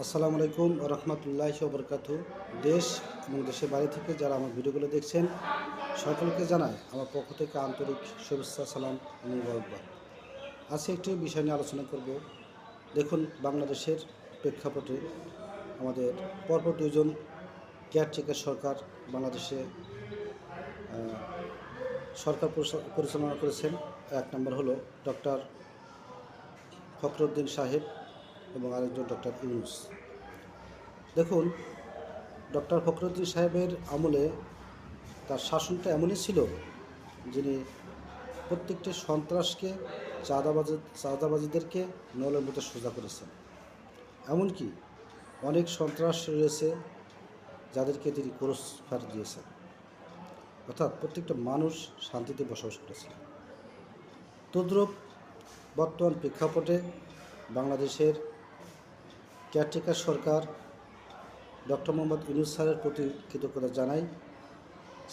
আসসালামু আলাইকুম রহমতুল্লাহি ওয়া বারাকাতুহু। দেশ এবং দেশের বাইরে থেকে যারা আমার ভিডিওগুলো দেখছেন সকলকে জানাই আমার পক্ষ থেকে আন্তরিক শুভেচ্ছা, সালাম এবং মোবারকবাদ। আজকে একটি বিষয় নিয়ে আলোচনা করব। দেখুন, বাংলাদেশের প্রেক্ষাপটে আমাদের পরপর দুইজন কেয়ারটেকার সরকার বাংলাদেশে সরকার পরিচালনা করেছেন। এক নম্বর হলো ডক্টর ফখরুদ্দিন সাহেব এবং আরেকজন ডক্টর ইউনূস। দেখুন, ডক্টর ফখরুদ্দিন সাহেবের আমলে তার শাসনটা এমনই ছিল, যিনি প্রত্যেকটি সন্ত্রাসকে, চাঁদাবাজিদেরকে নলের মধ্যে সোজা করেছেন। এমনকি অনেক সন্ত্রাস রয়েছে যাদেরকে তিনি ক্রসফায়ার দিয়েছেন, অর্থাৎ প্রত্যেকটা মানুষ শান্তিতে বসবাস করেছিল। তদ্রূপ বর্তমান প্রেক্ষাপটে বাংলাদেশের কেয়ারটেকার সরকার ডক্টর মোহাম্মদ ইউনূস স্যারের প্রতি কৃতজ্ঞতা জানাই।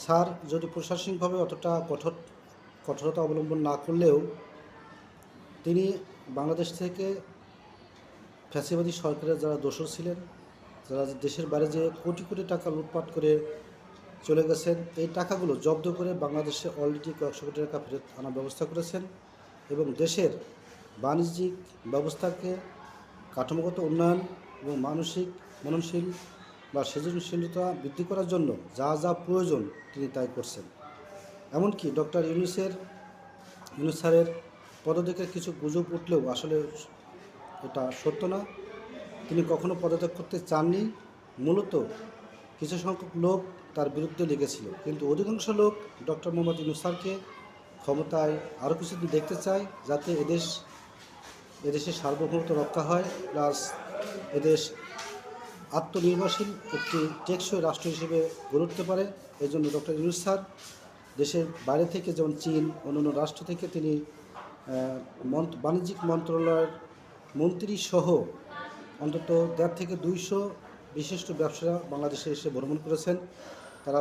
স্যার যদি প্রশাসনিকভাবে অতটা কঠোরতা অবলম্বন না করলেও তিনি বাংলাদেশ থেকে ফ্যাসিবাদী সরকারের যারা দোষর ছিলেন, যারা দেশের বাইরে যে কোটি কোটি টাকা লুটপাট করে চলে গেছেন, এই টাকাগুলো জব্দ করে বাংলাদেশে অলরেডি কয়েকশো কোটি টাকা ফেরত আনার ব্যবস্থা করেছেন এবং দেশের বাণিজ্যিক ব্যবস্থাকে কাঠামোগত উন্নয়ন এবং মানসিক মননশীল বা সৃজনশীলতা বৃদ্ধি করার জন্য যা যা প্রয়োজন তিনি তাই করছেন। এমনকি ডক্টর ইউনূস স্যারের পদত্যাগের কিছু গুজব উঠলেও আসলে এটা সত্য না। তিনি কখনো পদত্যাগ করতে চাননি। মূলত কিছু সংখ্যক লোক তার বিরুদ্ধে লেগেছিল, কিন্তু অধিকাংশ লোক ডক্টর মোহাম্মদ ইউনূস স্যারকে ক্ষমতায় আরও কিছুদিন দেখতে চায়, যাতে এদেশের সার্বভৌমত্ব রক্ষা হয়, প্লাস এদেশ আত্মনির্ভরশীল একটি টেকসই রাষ্ট্র হিসেবে গড়ে উঠতে পারে। এই জন্য ডক্টর ইউনূস স্যার দেশের বাইরে থেকে, যেমন চীন, অন্যান্য রাষ্ট্র থেকে তিনি বাণিজ্যিক মন্ত্রণালয়ের মন্ত্রী সহ অন্তত 1.5 থেকে 200 বিশিষ্ট ব্যবসায়ীরা বাংলাদেশে এসে ভ্রমণ করেছেন। তারা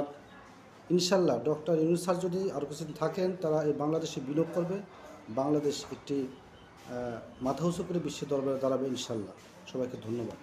ইনশাল্লাহ ডক্টর ইউনূস স্যার যদি আরও কিছুদিন থাকেন, তারা এই বাংলাদেশে বিনিয়োগ করবে। বাংলাদেশ একটি মাথা উঁচু করে বিশ্বের দরবারে দাঁড়াবে ইনশাল্লাহ। সবাইকে ধন্যবাদ।